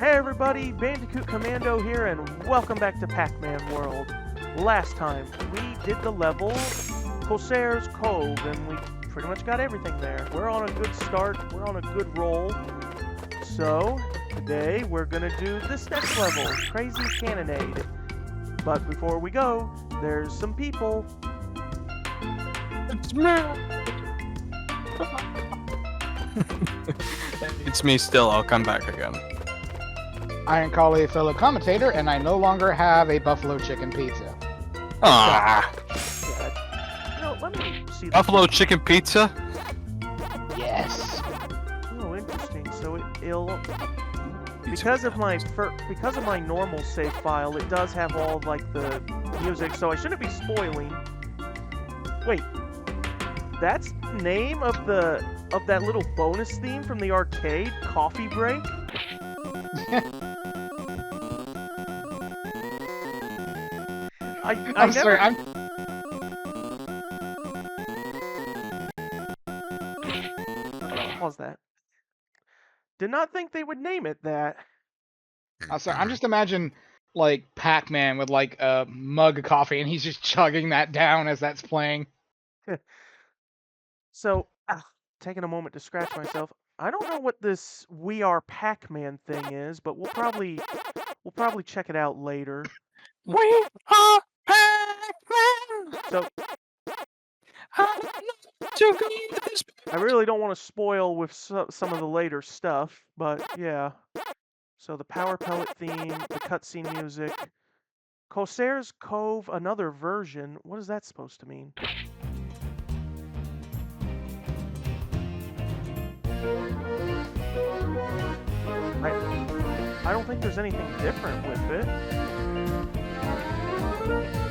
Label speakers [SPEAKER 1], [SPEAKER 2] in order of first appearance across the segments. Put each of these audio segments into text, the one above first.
[SPEAKER 1] Hey everybody, Bandicoot Commando here, and welcome back to Pacman World. Last time, we did the level Corsair's Cove, and we pretty much got everything there. We're on a good start, we're on a good roll. So, today we're gonna do this next level, Crazy Cannonade. But before we go, there's some people.
[SPEAKER 2] It's me. It's me still, I'll come back again.
[SPEAKER 3] I am Kali, a fellow commentator, and I no longer have a buffalo chicken pizza.
[SPEAKER 2] Ah,
[SPEAKER 1] Let me see this.
[SPEAKER 2] buffalo chicken pizza?
[SPEAKER 3] Yes.
[SPEAKER 1] Oh, interesting. So it'll because of my normal save file, it does have all of, like, the music, so I shouldn't be spoiling. Wait, that's the name of that little bonus theme from the arcade, Coffee Break?
[SPEAKER 3] I'm sorry.
[SPEAKER 1] Pause that. Did not think they would name it that.
[SPEAKER 3] I'm sorry. I'm just imagining like Pacman with like a mug of coffee, and he's just chugging that down as that's playing.
[SPEAKER 1] So, taking a moment to scratch myself. I don't know what this "We Are Pac-Man" thing is, but we'll probably check it out later.
[SPEAKER 2] We are Pacman!
[SPEAKER 1] So,
[SPEAKER 2] To go with this.
[SPEAKER 1] I really don't want to spoil with some of the later stuff, but yeah. So the Power Pellet theme, the cutscene music, Corsair's Cove, another version. What is that supposed to mean? I don't think there's anything different with it.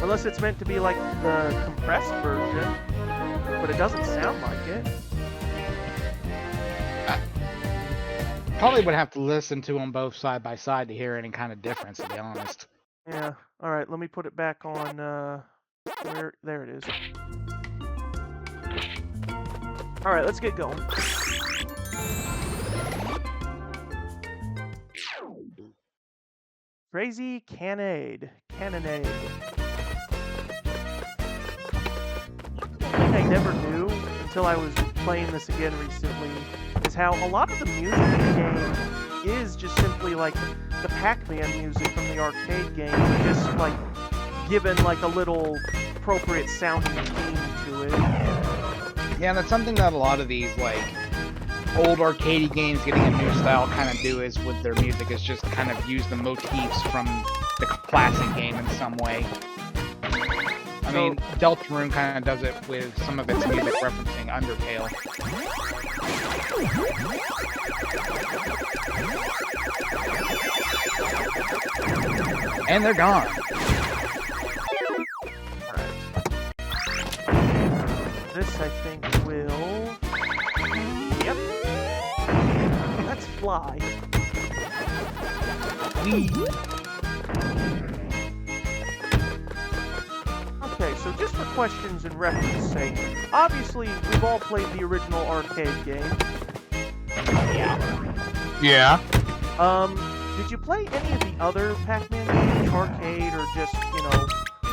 [SPEAKER 1] Unless it's meant to be like the compressed version, but it doesn't sound like it.
[SPEAKER 3] Probably would have to listen to them both side by side to hear any kind of difference, to be honest.
[SPEAKER 1] Yeah. All right, let me put it back on, there it is. All right, let's get going. Crazy Cannonade. One thing I never knew until I was playing this again recently is how a lot of the music in the game is just simply like the Pac-Man music from the arcade game, just like given like a little appropriate sounding theme to it.
[SPEAKER 3] Yeah, and that's something that a lot of these like old arcade games getting a new style kind of do is with their music is just kind of use the motifs from the classic game in some way. I mean, Deltarune kind of does it with some of its music referencing Undertale. And they're gone.
[SPEAKER 1] Alright. This, I think, will... Yep. Let's fly. Okay, so just for questions and reference sake, obviously we've all played the original arcade game.
[SPEAKER 2] Yeah.
[SPEAKER 1] Did you play any of the other Pac-Man games, arcade, or just,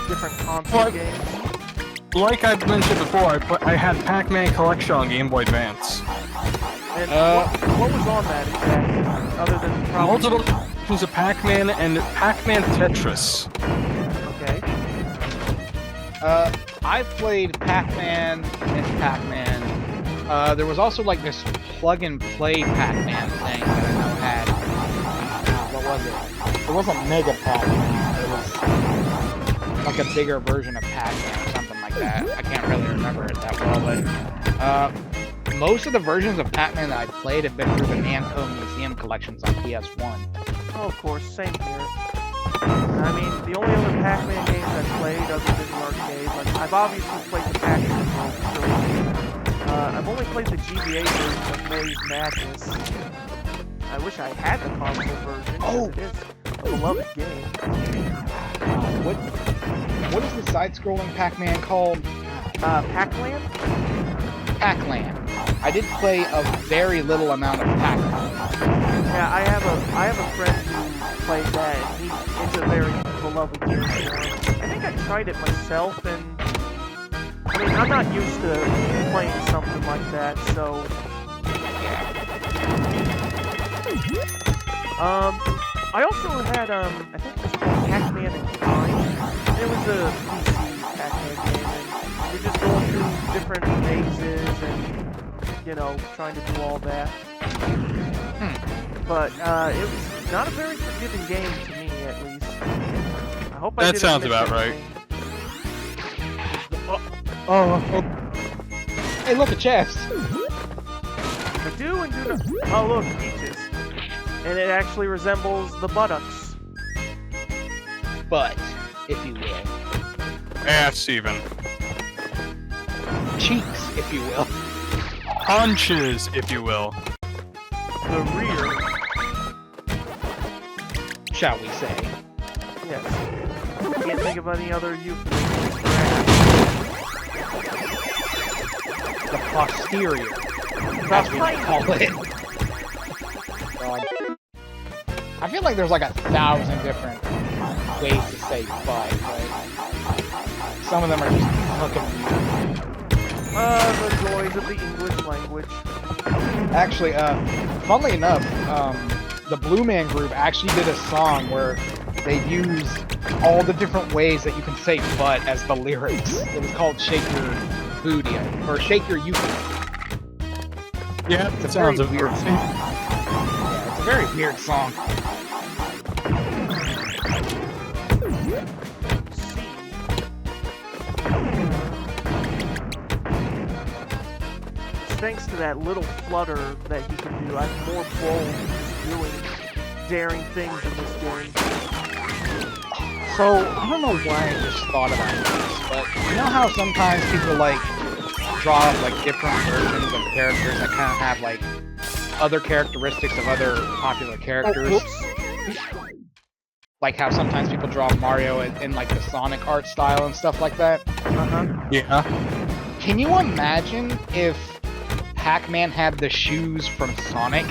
[SPEAKER 1] different console games?
[SPEAKER 2] Like I mentioned before, I had Pac-Man Collection on Game Boy Advance.
[SPEAKER 1] And what was on that exactly, other than probably...
[SPEAKER 2] Multiple versions of Pac-Man and Pac-Man Tetris.
[SPEAKER 1] Okay.
[SPEAKER 3] I've played Pac-Man and Pac-Man. There was also like this plug-and-play Pac-Man thing that I know had. What was it? It wasn't Mega Pac-Man. It was like a bigger version of Pac-Man or something like that. I can't really remember it that well, but most of the versions of Pac-Man that I played have been through the Namco Museum collections on PS1.
[SPEAKER 1] Oh, of course, same here. I mean, the only other Pac-Man games I've played other than the arcade, like, I've obviously played the Pac-Man games. I've only played the GBA version of Maze Madness. I wish I had the console version, because it is a beloved game.
[SPEAKER 3] What is the side-scrolling Pac-Man called?
[SPEAKER 1] Pac-Land?
[SPEAKER 3] Pac-Land. I did play a very little amount of Pac-Man.
[SPEAKER 1] Yeah, I have a friend who played that, and it's a very beloved game for him. I think I tried it myself, and I mean, I'm not used to playing something like that, so I also had I think it was called Pacman and Time. It was a PC Pacman game, and you're just going through different mazes and, you know, trying to do all that. But it was not a very forgiving game to me, at least. I hope I
[SPEAKER 2] That
[SPEAKER 1] didn't
[SPEAKER 2] sounds
[SPEAKER 1] miss
[SPEAKER 2] about right.
[SPEAKER 1] anything.
[SPEAKER 3] Oh. Hey, look, a chest.
[SPEAKER 1] I do and do not. Oh, look, peaches. And it actually resembles the buttocks.
[SPEAKER 3] Butt, if you will.
[SPEAKER 2] Ass even.
[SPEAKER 3] Cheeks, if you will.
[SPEAKER 2] Punches, if you will.
[SPEAKER 1] The rear.
[SPEAKER 3] Shall we say.
[SPEAKER 1] Yes. Can't think of any other euphemisms for
[SPEAKER 3] The posterior.
[SPEAKER 1] That's
[SPEAKER 3] That's what I call it. God. I feel like there's like 1,000 different ways to say butt, right? Some of them are just fucking weird.
[SPEAKER 1] the joys of the English language.
[SPEAKER 3] Actually, funnily enough, the Blue Man Group actually did a song where they used all the different ways that you can say butt as the lyrics. It was called Shake Your Booty, or Shake Your Euphony.
[SPEAKER 2] Yeah,
[SPEAKER 3] It's a
[SPEAKER 2] that sounds
[SPEAKER 3] very weird song. Yeah, it's a very weird song.
[SPEAKER 1] Thanks to that little flutter that you can do, I'm more bold doing daring things in this game.
[SPEAKER 3] So, I don't know why I just thought about this, but you know how sometimes people like draw up like different versions of characters that kind of have like other characteristics of other popular characters?
[SPEAKER 1] Oh, whoops.
[SPEAKER 3] Like how sometimes people draw Mario in like the Sonic art style and stuff like that?
[SPEAKER 1] Uh-huh.
[SPEAKER 2] Yeah.
[SPEAKER 3] Can you imagine if Pac-Man had the shoes from Sonic?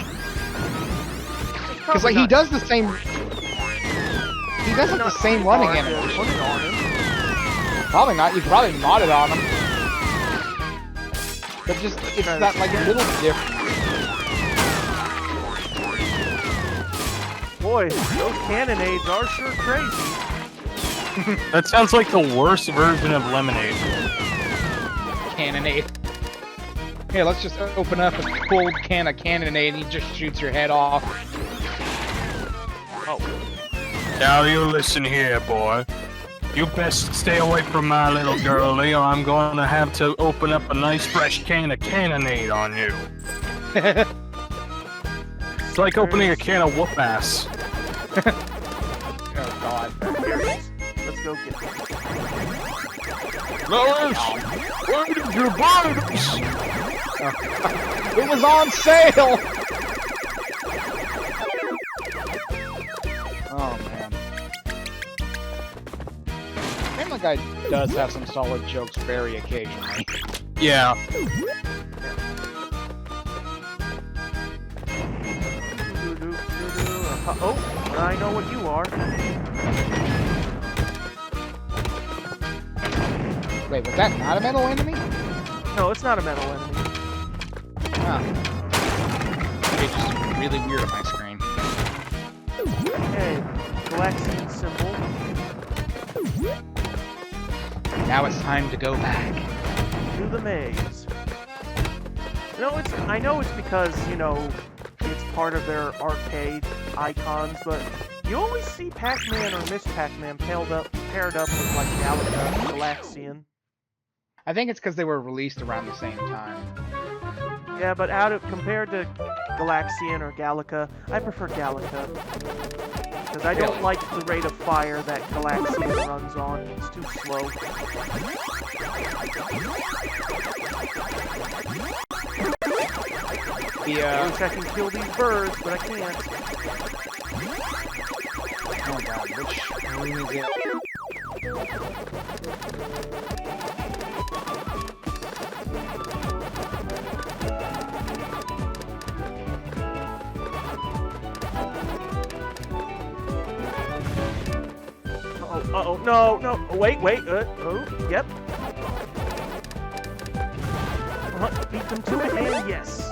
[SPEAKER 3] Because like he does the same... He does the same running animation.
[SPEAKER 1] Put it on him.
[SPEAKER 3] Probably not. You could probably mod it on him. But just, it's that like little difference.
[SPEAKER 1] Boy, those cannonades are sure crazy.
[SPEAKER 2] That sounds like the worst version of Lemonade.
[SPEAKER 3] Cannonade. Here, let's just open up a cold can of Cannonade and he just shoots your head off.
[SPEAKER 1] Oh.
[SPEAKER 2] Now you listen here, boy. You best stay away from my little girlie, or I'm going to have to open up a nice fresh can of Cannonade on you. It's like opening a can of whoop-ass.
[SPEAKER 3] Oh god.
[SPEAKER 1] Here it is. Let's go get it.
[SPEAKER 2] Lois! Where did you buy this?
[SPEAKER 3] It was on sale! Oh man. Family Guy does have some solid jokes very occasionally.
[SPEAKER 2] Yeah.
[SPEAKER 1] Oh, I know what you are.
[SPEAKER 3] Wait, was that not a metal enemy?
[SPEAKER 1] No, it's not a metal enemy.
[SPEAKER 3] Huh. It's just really weird on my screen.
[SPEAKER 1] Okay, Galaxian symbol.
[SPEAKER 3] Now it's time to go back.
[SPEAKER 1] To the maze. I know it's because, you know, it's part of their arcade icons, but you always see Pac-Man or Miss Pac-Man paired up with like Galaga, Galaxian.
[SPEAKER 3] I think it's because they were released around the same time.
[SPEAKER 1] Yeah, but compared to Galaxian or Galaga, I prefer Galaga. Because I don't like the rate of fire that Galaxian runs on. It's too slow. I wish I can kill these birds, but I can't.
[SPEAKER 3] Oh god, which room is it?
[SPEAKER 1] Uh-oh, no, no, wait, oh, yep. Beat them to it, and yes.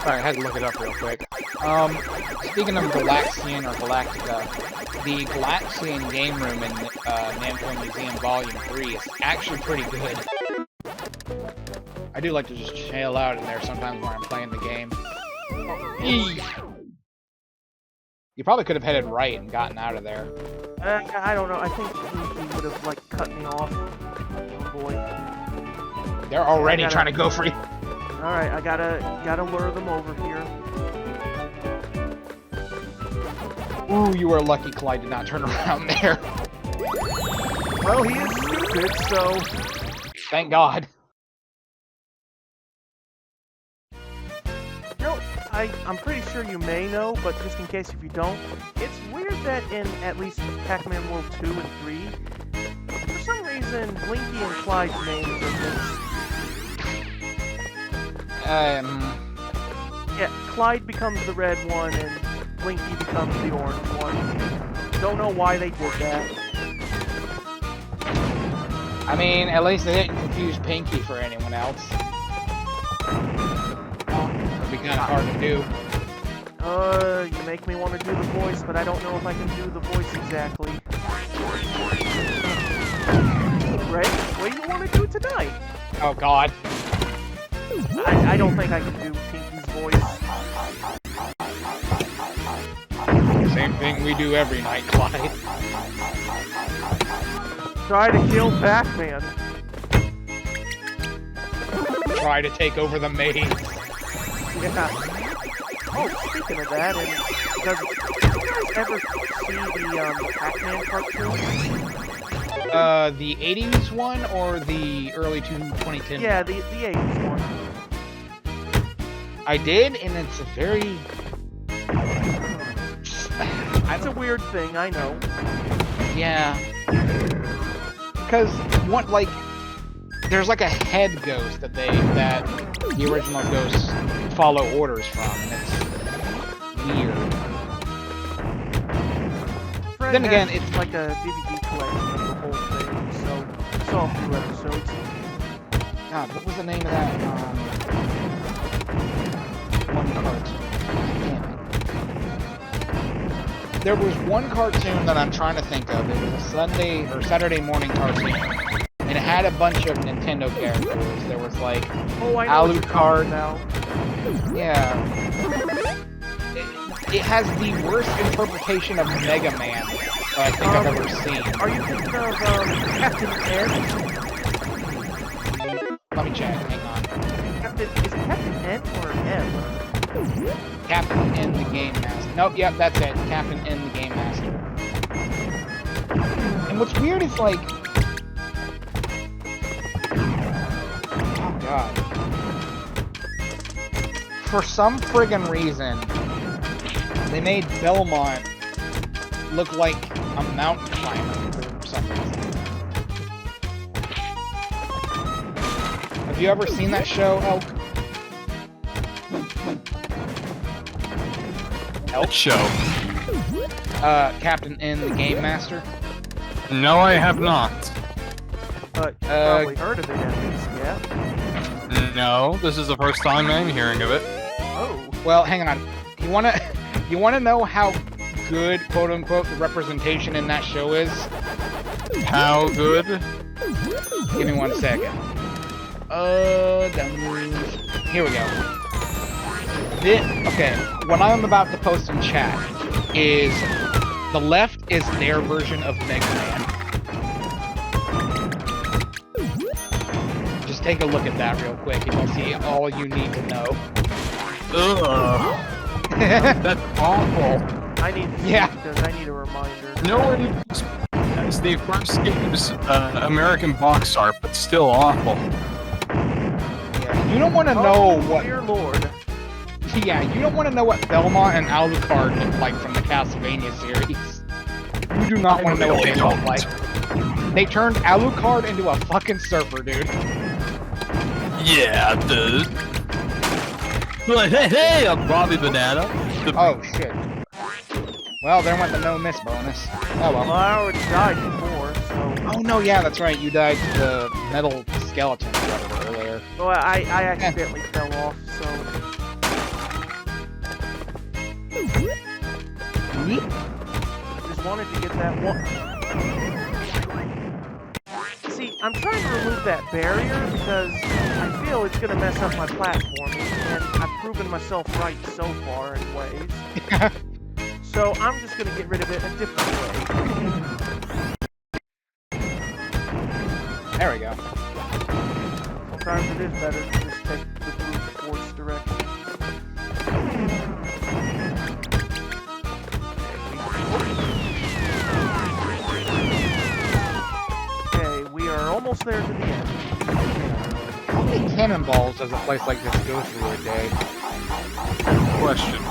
[SPEAKER 3] Sorry, I had to look it up real quick. Speaking of Galaxian or Galactica, the Galaxian game room in Namco Museum Volume 3 is actually pretty good. I do like to just chill out in there sometimes when I'm playing the game. Eee. You probably could have headed right and gotten out of there.
[SPEAKER 1] I don't know. I think he would have, like, cut me off. Oh, boy.
[SPEAKER 3] They're already trying to go for you.
[SPEAKER 1] Alright, I gotta lure them over here.
[SPEAKER 3] Ooh, you were lucky Clyde did not turn around there.
[SPEAKER 1] Well, he is stupid, so...
[SPEAKER 3] Thank God.
[SPEAKER 1] You know, I'm pretty sure you may know, but just in case if you don't, it's weird that in at least Pac-Man World 2 and 3, for some reason, Blinky and Clyde's names are mixed. Yeah, Clyde becomes the red one, and Blinky becomes the orange one. Don't know why they did that.
[SPEAKER 3] I mean, at least they didn't confuse Pinky for anyone else. It'd be kind of hard to do.
[SPEAKER 1] You make me want to do the voice, but I don't know if I can do the voice exactly. Ray, what do you want to do tonight?
[SPEAKER 3] Oh God.
[SPEAKER 1] I don't think I can do Pinky's voice.
[SPEAKER 3] Same thing we do every night, Clyde.
[SPEAKER 1] Try to kill Pac-Man.
[SPEAKER 3] Try to take over the maze.
[SPEAKER 1] Yeah. Oh, speaking of that, and does you guys ever see the Pacman cartoon?
[SPEAKER 3] The 80s one or the early 2010s?
[SPEAKER 1] Yeah, the 80s one.
[SPEAKER 3] I did, and it's a very...
[SPEAKER 1] It's a weird thing, I know.
[SPEAKER 3] Yeah. Because, like, there's like a head ghost that the original ghosts follow orders from, and it's weird.
[SPEAKER 1] Fred
[SPEAKER 3] Then again,
[SPEAKER 1] has,
[SPEAKER 3] it's
[SPEAKER 1] like a DVD collection of the whole thing, so I saw a few episodes.
[SPEAKER 3] God, what was the name of that? One cartoon. Damn it. There was one cartoon that I'm trying to think of. It was a Sunday or Saturday morning cartoon, and it had a bunch of Nintendo characters. There was like Alucard
[SPEAKER 1] now.
[SPEAKER 3] Yeah. It has the worst interpretation of Mega Man that I think I've ever seen.
[SPEAKER 1] Are you thinking of Captain N?
[SPEAKER 3] Let me check. Hang on.
[SPEAKER 1] Is it Captain N or M?
[SPEAKER 3] Captain N the Game Master. Nope, yep, that's it. Captain N the Game Master. And what's weird is like... Oh god. For some friggin' reason, they made Belmont look like a mountain climber for some reason. Have you ever seen that show, Elk?
[SPEAKER 2] Elk show?
[SPEAKER 3] Captain N the Game Master?
[SPEAKER 2] No, I have not.
[SPEAKER 1] But you probably heard of it at least, yeah?
[SPEAKER 2] No, this is the first time I'm hearing of it.
[SPEAKER 1] Oh.
[SPEAKER 3] Well, hang on. You wanna know how good, quote unquote, the representation in that show is?
[SPEAKER 2] How good?
[SPEAKER 3] Give me 1 second. Here we go. Okay, what I'm about to post in chat is the left is their version of Mega Man. Just take a look at that real quick and you'll see all you need to know.
[SPEAKER 2] Ugh. That's awful.
[SPEAKER 1] I need to see because I need a reminder.
[SPEAKER 2] Nobody as the first game's American box art, but still awful.
[SPEAKER 3] Yeah, you don't want to know what...
[SPEAKER 1] Dear Lord.
[SPEAKER 3] Yeah, you don't want to know what Belmont and Alucard look like from the Castlevania series. You do not want to know what they look like. They turned Alucard into a fucking surfer, dude.
[SPEAKER 2] Yeah, dude. Like, hey, I'm Bobby Banana.
[SPEAKER 3] Oh, shit. Well, there went the no miss bonus. Oh
[SPEAKER 1] Well,
[SPEAKER 3] well.
[SPEAKER 1] I already died before, so...
[SPEAKER 3] Oh no, yeah, that's right. You died to the metal skeleton or whatever earlier.
[SPEAKER 1] Well, I accidentally fell off, so...
[SPEAKER 3] Yeet.
[SPEAKER 1] Just wanted to get that one... See, I'm trying to remove that barrier because I feel it's going to mess up my platform, and I've proven myself right so far in ways. So I'm just going to get rid of it a different way.
[SPEAKER 3] There we go.
[SPEAKER 1] Sometimes it is better to just take the brute force direction. Okay, we are almost there to the end.
[SPEAKER 3] How many cannonballs does a place like this go through a day?
[SPEAKER 2] Question.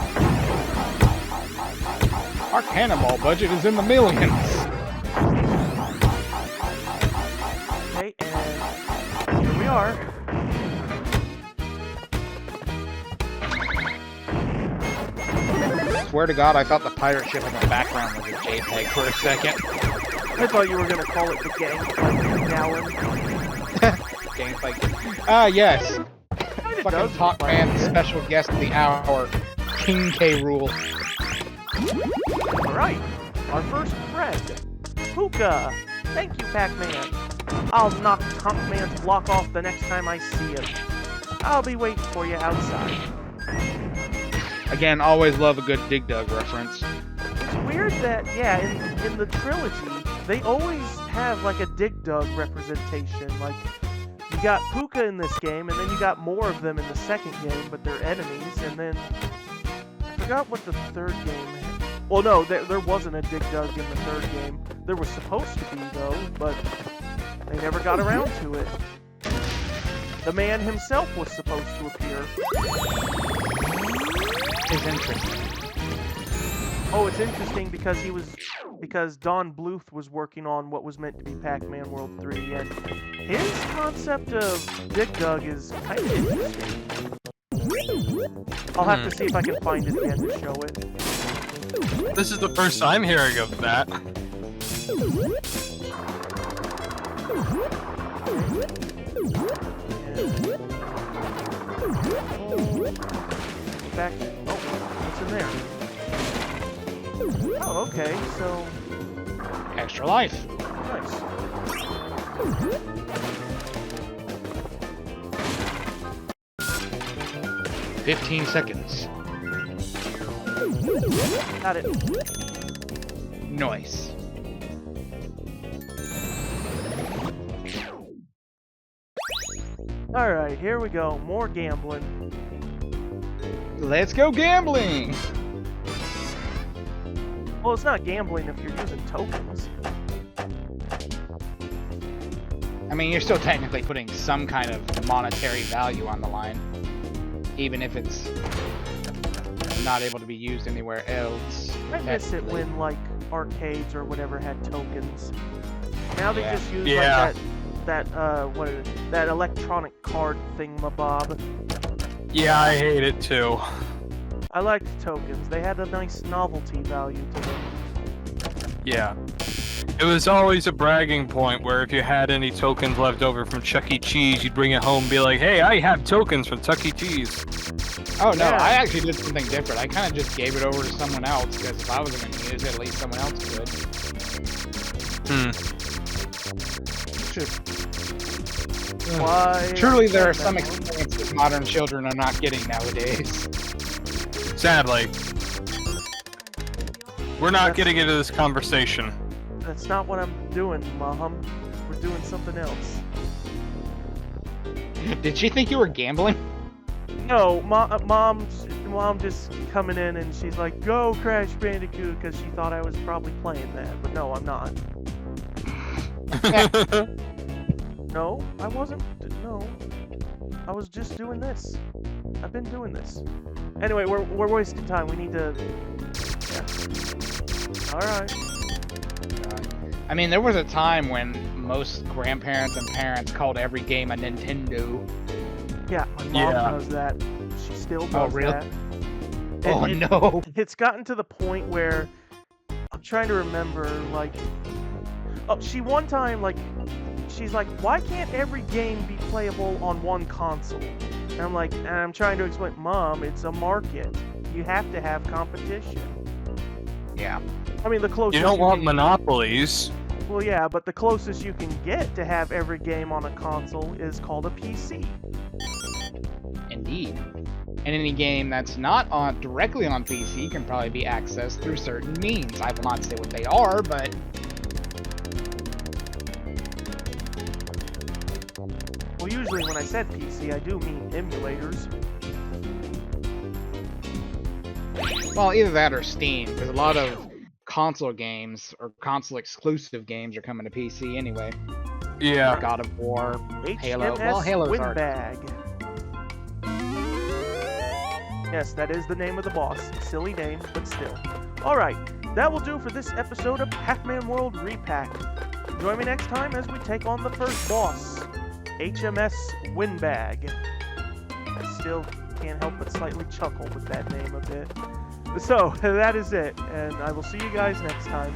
[SPEAKER 3] Our cannonball budget is in the millions.
[SPEAKER 1] Okay, and here we are.
[SPEAKER 3] Swear to God, I thought the pirate ship in the background was a JPEG for a second.
[SPEAKER 1] I thought you were going to call it the Gangplank Gallon.
[SPEAKER 3] Gangplank. Ah, yes.
[SPEAKER 1] Kinda
[SPEAKER 3] Fucking
[SPEAKER 1] does
[SPEAKER 3] Top
[SPEAKER 1] look like
[SPEAKER 3] Man,
[SPEAKER 1] it.
[SPEAKER 3] special guest of the hour, King K. Rool.
[SPEAKER 1] Alright, our first friend, Puka. Thank you, Pacman. I'll knock Pacman's block off the next time I see him. I'll be waiting for you outside.
[SPEAKER 3] Again, always love a good Dig Dug reference.
[SPEAKER 1] It's weird that, yeah, in the trilogy, they always have like a Dig Dug representation. Like, you got Puka in this game, and then you got more of them in the second game, but they're enemies, and then I forgot what the third game had. Well, no, there wasn't a Dig Dug in the third game. There was supposed to be, though, but they never got around to it. The man himself was supposed to appear.
[SPEAKER 3] It's interesting.
[SPEAKER 1] Oh, it's interesting because Don Bluth was working on what was meant to be Pac-Man World 3, and his concept of Dig Dug is kind of interesting. I'll have to see if I can find it again to show it.
[SPEAKER 2] This is the first I'm hearing of that.
[SPEAKER 1] Back. Oh, what's in there? Oh, okay. So
[SPEAKER 3] Extra life.
[SPEAKER 1] nice.
[SPEAKER 3] 15 seconds.
[SPEAKER 1] Got it.
[SPEAKER 3] Nice.
[SPEAKER 1] All right, here we go. More gambling.
[SPEAKER 3] Let's go gambling!
[SPEAKER 1] Well, it's not gambling if you're using tokens.
[SPEAKER 3] I mean, you're still technically putting some kind of monetary value on the line. Even if it's not able to be used anywhere else.
[SPEAKER 1] I miss it
[SPEAKER 3] technically.
[SPEAKER 1] when like arcades or whatever had tokens. Now they
[SPEAKER 3] Yeah.
[SPEAKER 1] just use
[SPEAKER 2] Yeah.
[SPEAKER 1] like that electronic card thingamabob.
[SPEAKER 2] Yeah, I hate it too.
[SPEAKER 1] I liked tokens. They had a nice novelty value to them.
[SPEAKER 2] Yeah. It was always a bragging point where if you had any tokens left over from Chuck E. Cheese, you'd bring it home and be like, hey, I have tokens from Chuck E. Cheese.
[SPEAKER 3] Oh no,
[SPEAKER 1] Yeah.
[SPEAKER 3] I actually did something different. I kind of just gave it over to someone else because if I was going to use it, at least someone else could. Just,
[SPEAKER 1] Why?
[SPEAKER 3] truly, there are some experiences modern children are not getting nowadays.
[SPEAKER 2] Sadly. We're not getting into this conversation.
[SPEAKER 1] That's not what I'm doing, Mom. We're doing something else.
[SPEAKER 3] Did she think you were gambling?
[SPEAKER 1] No, Mom just coming in and she's like, "Go Crash Bandicoot," because she thought I was probably playing that, but no, I'm not. No, I wasn't. No, I was just doing this. I've been doing this. Anyway, we're wasting time. We need to. Yeah. All right.
[SPEAKER 3] I mean, there was a time when most grandparents and parents called every game a Nintendo.
[SPEAKER 1] Yeah, my mom
[SPEAKER 2] Yeah.
[SPEAKER 1] does that. She still does
[SPEAKER 3] really?
[SPEAKER 1] that.
[SPEAKER 3] Oh
[SPEAKER 1] It-
[SPEAKER 3] no!
[SPEAKER 1] It's gotten to the point where I'm trying to remember, like... Oh, she one time, like... She's like, why can't every game be playable on one console? And I'm like, and I'm trying to explain, Mom, it's a market. You have to have competition.
[SPEAKER 3] Yeah.
[SPEAKER 1] I mean, the closest
[SPEAKER 2] You don't want
[SPEAKER 1] can...
[SPEAKER 2] monopolies.
[SPEAKER 1] Well, yeah, but the closest you can get to have every game on a console is called a PC.
[SPEAKER 3] Indeed. And any game that's not on directly on PC can probably be accessed through certain means. I will not say what they are, but...
[SPEAKER 1] Well, usually when I said PC, I do mean emulators.
[SPEAKER 3] Well, either that or Steam, because a lot of console games or console exclusive games are coming to PC anyway.
[SPEAKER 2] Yeah.
[SPEAKER 3] God of War, Halo.
[SPEAKER 1] HMS
[SPEAKER 3] Well, Halo's hard.
[SPEAKER 1] Windbag. Yes, that is the name of the boss. Silly name, but still. Alright, that will do for this episode of Pacman World Repack. Join me next time as we take on the first boss, HMS Windbag. I still can't help but slightly chuckle with that name a bit. So, that is it, and I will see you guys next time.